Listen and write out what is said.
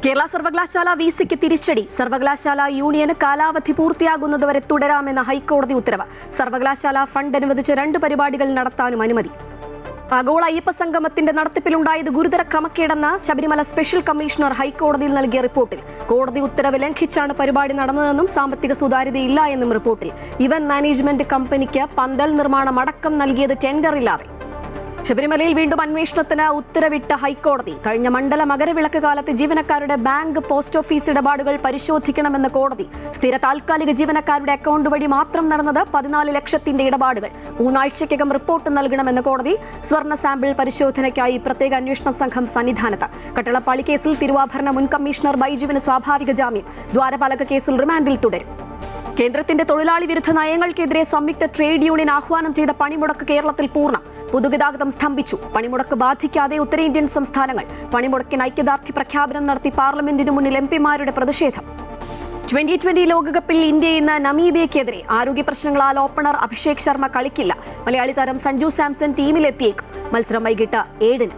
കേരള സർവകലാശാല വിസിക്ക് തിരിച്ചടി. സർവകലാശാല യൂണിയന് കാലാവധി പൂർത്തിയാകുന്നതുവരെ തുടരാമെന്ന ഹൈക്കോടതി ഉത്തരവ്. സർവകലാശാല ഫണ്ട് അനുവദിച്ച് 2 പരിപാടികൾ നടത്താനും അനുമതി. ആഗോള അയ്യപ്പ സംഗമത്തിന്റെ നടത്തിപ്പിലുണ്ടായത് ഗുരുതര ക്രമക്കേടെന്ന ശബരിമല സ്പെഷ്യൽ കമ്മീഷണർ ഹൈക്കോടതിയിൽ നൽകിയ റിപ്പോർട്ടിൽ. കോടതി ഉത്തരവ് ലംഘിച്ചാണ് പരിപാടി നടന്നതെന്നും സാമ്പത്തിക സുതാര്യതയില്ല എന്നും റിപ്പോർട്ടിൽ. ഇവന്റ് മാനേജ്മെന്റ് കമ്പനിക്ക് പന്തൽ നിർമ്മാണം അടക്കം നൽകിയത് ടെൻഡറില്ലാതെ. ശബരിമലയിൽ വീണ്ടും അന്വേഷണത്തിന് ഉത്തരവിട്ട ഹൈക്കോടതി. കഴിഞ്ഞ മണ്ഡല മകരവിളക്ക് കാലത്ത് ജീവനക്കാരുടെ ബാങ്ക്, പോസ്റ്റ് ഓഫീസ് ഇടപാടുകൾ പരിശോധിക്കണമെന്ന് കോടതി. സ്ഥിര താൽക്കാലിക ജീവനക്കാരുടെ അക്കൗണ്ട് വഴി മാത്രം നടന്നത് 14 ലക്ഷത്തിന്റെ ഇടപാടുകൾ. 3 ആഴ്ചയ്ക്കകം റിപ്പോർട്ട് നൽകണമെന്ന് കോടതി. സ്വർണ്ണ സാമ്പിൾ പരിശോധനയ്ക്കായി പ്രത്യേക അന്വേഷണ സംഘം സന്നിധാനത്ത്. കട്ടളപ്പാളി കേസിൽ തിരുവാഭരണ മുൻ കമ്മീഷണർ ബൈജുവിന് സ്വാഭാവിക ജാമ്യം. ദ്വാരപാലക കേസിൽ റിമാൻഡിൽ തുടരും. കേന്ദ്രത്തിന്റെ തൊഴിലാളി വിരുദ്ധ നയങ്ങൾക്കെതിരെ സംയുക്ത ട്രേഡ് യൂണിയൻ ആഹ്വാനം ചെയ്ത പണിമുടക്ക് കേരളത്തിൽ പൂർണ്ണം. പൊതുഗതാഗതം സ്തംഭിച്ചു. പണിമുടക്ക് ബാധിക്കാതെ ഉത്തരേന്ത്യൻ സംസ്ഥാനങ്ങൾ. പണിമുടക്കിന് ഐക്യദാർഢ്യ പ്രഖ്യാപനം നടത്തി പാർലമെന്റിന് മുന്നിൽ എംപിമാരുടെ പ്രതിഷേധം. 2020 ലോകകപ്പിൽ ഇന്ത്യ ഇന്ന് നമീബിയയ്ക്കെതിരെ. ആരോഗ്യ പ്രശ്നങ്ങളാൽ ഓപ്പണർ അഭിഷേക് ശർമ്മ കളിക്കില്ല. മലയാളി താരം സഞ്ജു സാംസൺ ടീമിലെത്തിയേക്കും. മത്സരം വൈകിട്ട് 7-ന്.